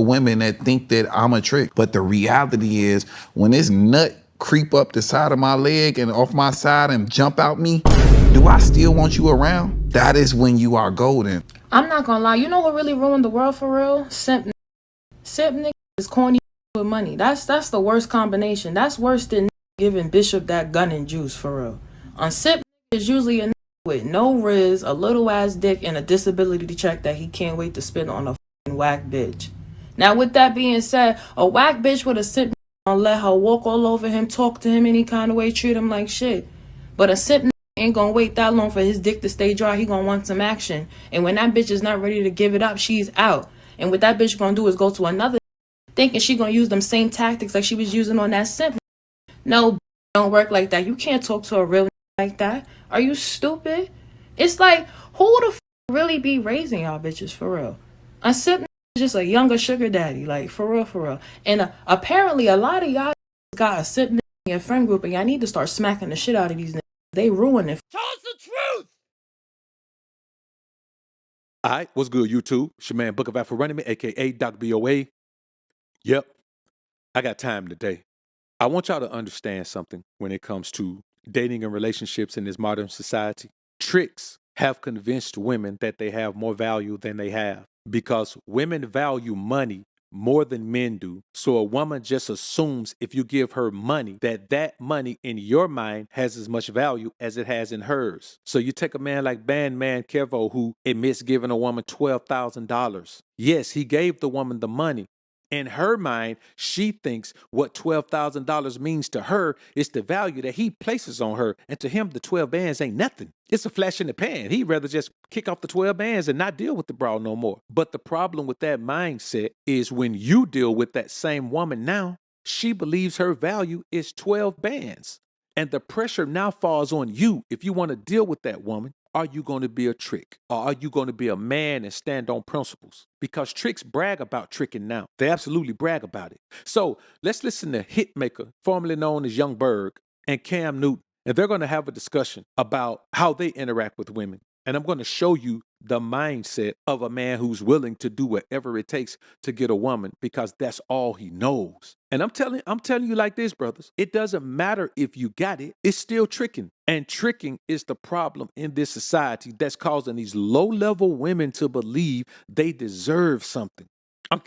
women that think that I'm a trick. But the reality is, when this nut creep up the side of my leg and off my side and jump out me, do I still want you around? That is when you are golden. I'm not gonna lie, you know what really ruined the world for real? Simp nigga is corny with money. That's the worst combination. That's worse than giving Bishop that gun and juice for real. On simp is usually a nigga with no riz, a little ass dick, and a disability check that he can't wait to spend on a fucking whack bitch. Now with that being said, a whack bitch with a simp gonna let her walk all over him, talk to him any kind of way, treat him like shit. But a simp ain't gonna wait that long for his dick to stay dry. He gonna want some action. And when that bitch is not ready to give it up, she's out. And what that bitch gonna do is go to another thinking she gonna use them same tactics like she was using on that simp. No, don't work like that. You can't talk to a real like that. Are you stupid? It's like, who the really be raising y'all bitches for real? A simp is just a younger sugar daddy, like for real, for real. And apparently a lot of y'all got a simp in your friend group, and y'all need to start smacking the shit out of these niggas. They ruin it. Tell us the truth! Alright, what's good, YouTube? It's your man Book of Afro Running Me, aka Doc BOA. Yep, I got time today. I want y'all to understand something when it comes to dating and relationships in this modern society. Tricks have convinced women that they have more value than they have because women value money more than men do. So a woman just assumes if you give her money, that money in your mind has as much value as it has in hers. So you take a man like Bandman Kevo who admits giving a woman $12,000. Yes, he gave the woman the money. In her mind, she thinks what $12,000 means to her is the value that he places on her. And to him, the 12 bands ain't nothing. It's a flash in the pan. He'd rather just kick off the 12 bands and not deal with the broad no more. But the problem with that mindset is when you deal with that same woman now, she believes her value is 12 bands. And the pressure now falls on you if you want to deal with that woman. Are you going to be a trick? Or are you going to be a man and stand on principles? Because tricks brag about tricking now. They absolutely brag about it. So let's listen to Hitmaker, formerly known as Young Berg, and Cam Newton. And they're going to have a discussion about how they interact with women. And I'm going to show you the mindset of a man who's willing to do whatever it takes to get a woman because that's all he knows. And I'm telling you like this, brothers. It doesn't matter if you got it. It's still tricking. And tricking is the problem in this society that's causing these low-level women to believe they deserve something.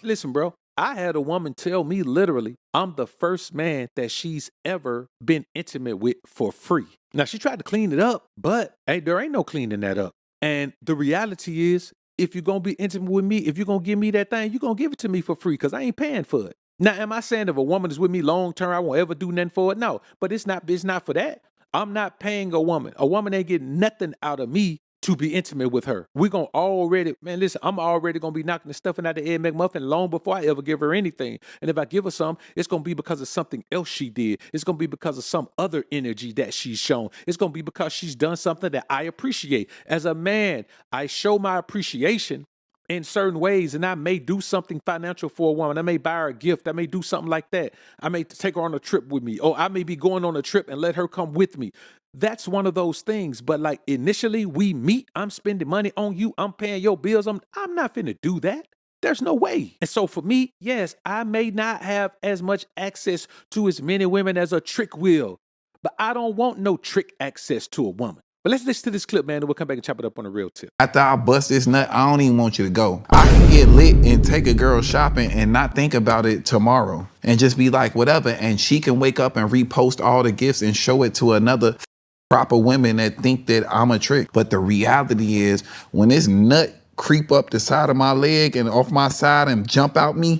Listen, bro. I had a woman tell me literally, I'm the first man that she's ever been intimate with for free. Now, she tried to clean it up, but hey, there ain't no cleaning that up. And the reality is, if you're going to be intimate with me, if you're going to give me that thing, you're going to give it to me for free because I ain't paying for it. Now, am I saying if a woman is with me long term, I won't ever do nothing for it? No, but it's not for that. I'm not paying a woman. A woman ain't getting nothing out of me to be intimate with her. We're going to already, man, listen, I'm already going to be knocking the stuffing out of Ed McMuffin long before I ever give her anything. And if I give her some, it's going to be because of something else she did. It's going to be because of some other energy that she's shown. It's going to be because she's done something that I appreciate. As a man, I show my appreciation in certain ways, and I may do something financial for a woman. I may buy her a gift. I may do something like that. I may take her on a trip with me, or I may be going on a trip and let her come with me. That's one of those things. But like initially we meet, I'm spending money on you. I'm paying your bills. I'm not finna do that. There's no way. And so for me, yes, I may not have as much access to as many women as a trick will, but I don't want no trick access to a woman. But let's listen to this clip, man, and we'll come back and chop it up on a real tip. After I bust this nut, I don't even want you to go. I can get lit and take a girl shopping and not think about it tomorrow and just be like, whatever. And she can wake up and repost all the gifts and show it to another proper women that think that I'm a trick. But the reality is, when this nut creep up the side of my leg and off my side and jump out me,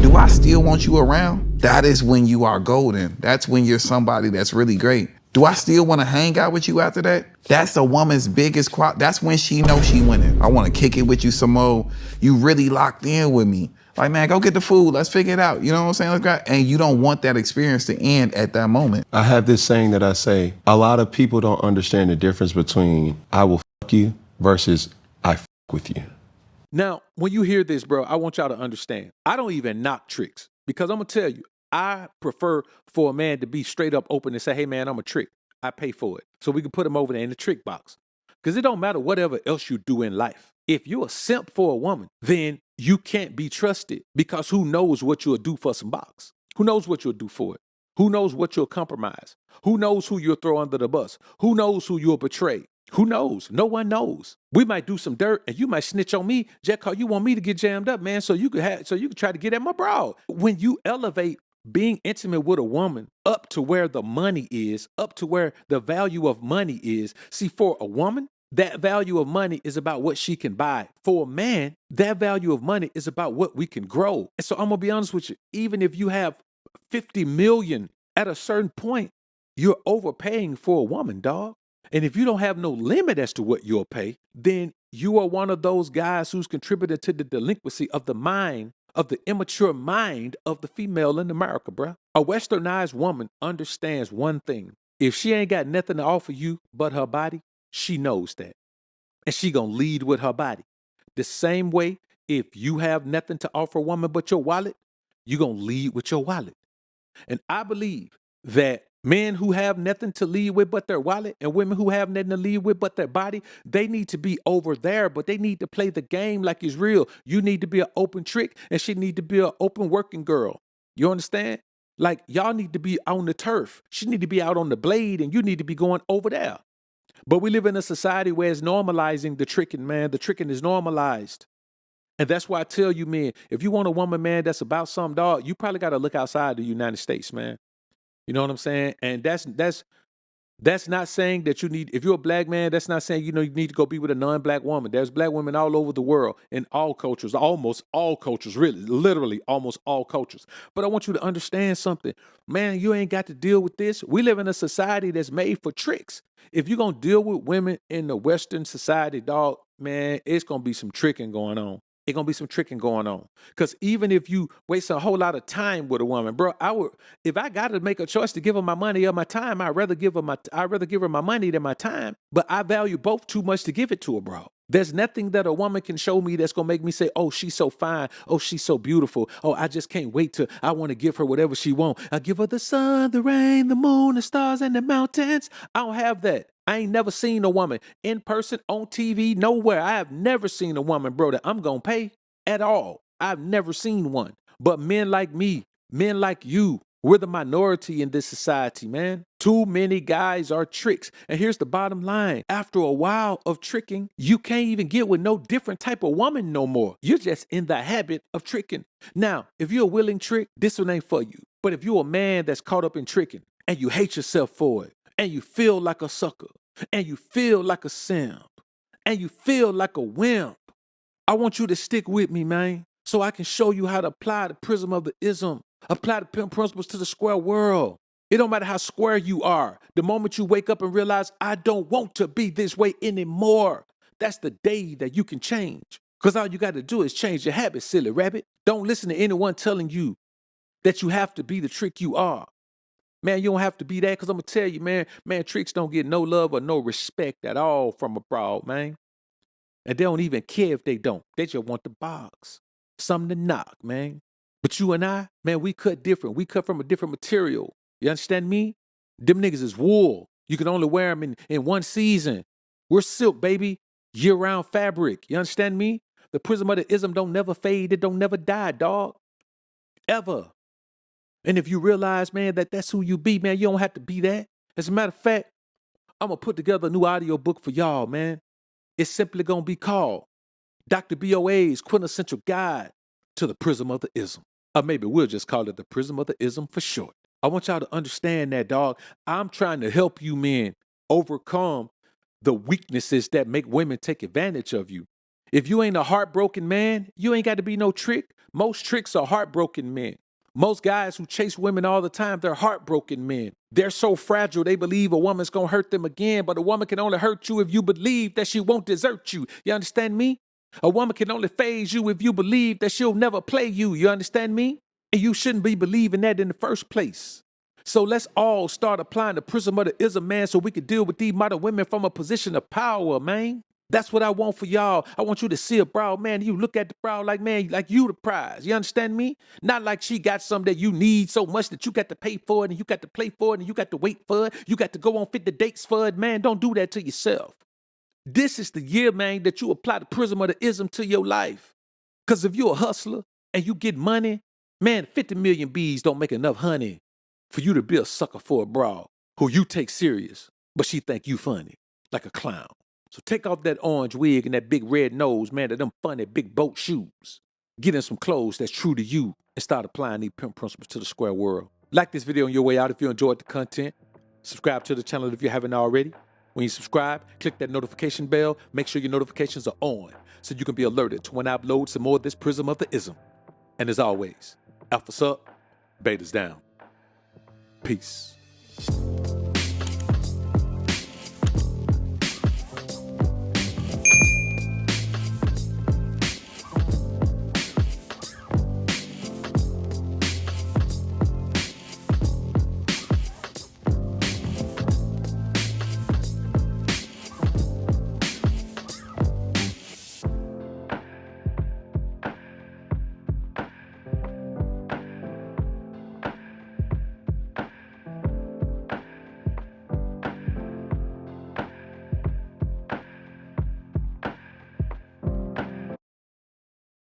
do I still want you around? That is when you are golden. That's when you're somebody that's really great. Do I still want to hang out with you after that? That's a woman's biggest quality. That's when she knows she winning. I want to kick it with you some more. You really locked in with me. Like, man, go get the food. Let's figure it out. You know what I'm saying? Like that. And you don't want that experience to end at that moment. I have this saying that I say, a lot of people don't understand the difference between I will fuck you versus I fuck with you. Now, when you hear this, bro, I want y'all to understand. I don't even knock tricks because I'm going to tell you, I prefer for a man to be straight up open and say, hey, man, I'm a trick. I pay for it. So we can put him over there in the trick box. Because it don't matter whatever else you do in life. If you're a simp for a woman, then you can't be trusted because who knows what you'll do for some box? Who knows what you'll do for it? Who knows what you'll compromise? Who knows who you'll throw under the bus? Who knows who you'll betray? Who knows? No one knows. We might do some dirt and you might snitch on me just because you want me to get jammed up, man, so you could try to get at my bro. When you elevate being intimate with a woman up to where the money is, up to where the value of money is. See, for a woman, that value of money is about what she can buy. For a man, that value of money is about what we can grow. And so I'm gonna be honest with you, even if you have 50 million, at a certain point, you're overpaying for a woman, dog. And if you don't have no limit as to what you'll pay, then you are one of those guys who's contributed to the delinquency of the mind, of the immature mind of the female in America, bruh. A westernized woman understands one thing. If she ain't got nothing to offer you but her body, she knows that. And she gonna lead with her body. The same way, if you have nothing to offer a woman but your wallet, you gonna lead with your wallet. And I believe that men who have nothing to lead with but their wallet and women who have nothing to lead with but their body, they need to be over there, but they need to play the game like it's real. You need to be an open trick and she need to be an open working girl. You understand? Like y'all need to be on the turf. She need to be out on the blade and you need to be going over there. But we live in a society where it's normalizing the tricking, man. The tricking is normalized. And that's why I tell you, man, if you want a woman, man, that's about some dog, you probably got to look outside the United States, man. You know what I'm saying? And that's not saying that you need, if you're a black man, that's not saying, you need to go be with a non-black woman. There's black women all over the world in all cultures, almost all cultures, really, literally almost all cultures. But I want you to understand something. Man, you ain't got to deal with this. We live in a society that's made for tricks. If you're going to deal with women in the Western society, dog, man, it's going to be some tricking going on. It's going to be some tricking going on. Because even if you waste a whole lot of time with a woman, bro, if I got to make a choice to give her my money or my time, I'd rather give her my money than my time. But I value both too much to give it to her, bro. There's nothing that a woman can show me that's going to make me say, oh, she's so fine. Oh, she's so beautiful. Oh, I just can't wait I want to give her whatever she wants. I give her the sun, the rain, the moon, the stars, and the mountains. I don't have that. I ain't never seen a woman in person, on TV, nowhere. I have never seen a woman, bro, that I'm going to pay at all. I've never seen one. But men like me, men like you, we're the minority in this society, man. Too many guys are tricks. And here's the bottom line. After a while of tricking, you can't even get with no different type of woman no more. You're just in the habit of tricking. Now, if you're a willing trick, this one ain't for you. But if you're a man that's caught up in tricking and you hate yourself for it, and you feel like a sucker, and you feel like a simp, and you feel like a wimp, I want you to stick with me, man, so I can show you how to apply the prism of the ism, apply the pimp principles to the square world. It don't matter how square you are. The moment you wake up and realize, I don't want to be this way anymore, that's the day that you can change. Because all you got to do is change your habits, silly rabbit. Don't listen to anyone telling you that you have to be the trick you are. Man, you don't have to be that, because I'm going to tell you, man, tricks don't get no love or no respect at all from abroad, man. And they don't even care if they don't. They just want the box. Something to knock, man. But you and I, man, we cut different. We cut from a different material. You understand me? Them niggas is wool. You can only wear them in one season. We're silk, baby. Year-round fabric. You understand me? The prism of the ism don't never fade. It don't never die, dog. Ever. And if you realize, man, that that's who you be, man, you don't have to be that. As a matter of fact, I'm going to put together a new audio book for y'all, man. It's simply going to be called Dr. BOA's Quintessential Guide to the Prism of the Ism. Or maybe we'll just call it the Prism of the Ism for short. I want y'all to understand that, dog. I'm trying to help you men overcome the weaknesses that make women take advantage of you. If you ain't a heartbroken man, you ain't got to be no trick. Most tricks are heartbroken men. Most guys who chase women all the time, they're heartbroken men. They're so fragile, they believe a woman's going to hurt them again, but a woman can only hurt you if you believe that she won't desert you. You understand me? A woman can only phase you if you believe that she'll never play you. You understand me? And you shouldn't be believing that in the first place. So let's all start applying the prism of the ism, man, so we can deal with these modern women from a position of power, man. That's what I want for y'all. I want you to see a broad, man. You look at the broad like, man, like you the prize. You understand me? Not like she got something that you need so much that you got to pay for it and you got to play for it and you got to wait for it. You got to go on 50 dates for it. Man, don't do that to yourself. This is the year, man, that you apply the prism of the ism to your life. Because if you're a hustler and you get money, man, 50 million bees don't make enough honey for you to be a sucker for a broad who you take serious, but she think you funny, like a clown. So take off that orange wig and that big red nose, man, to them funny big boat shoes. Get in some clothes that's true to you and start applying these pimp principles to the square world. Like this video on your way out if you enjoyed the content. Subscribe to the channel if you haven't already. When you subscribe, click that notification bell. Make sure your notifications are on so you can be alerted to when I upload some more of this prism of the ism. And as always, alpha's up, beta's down. Peace.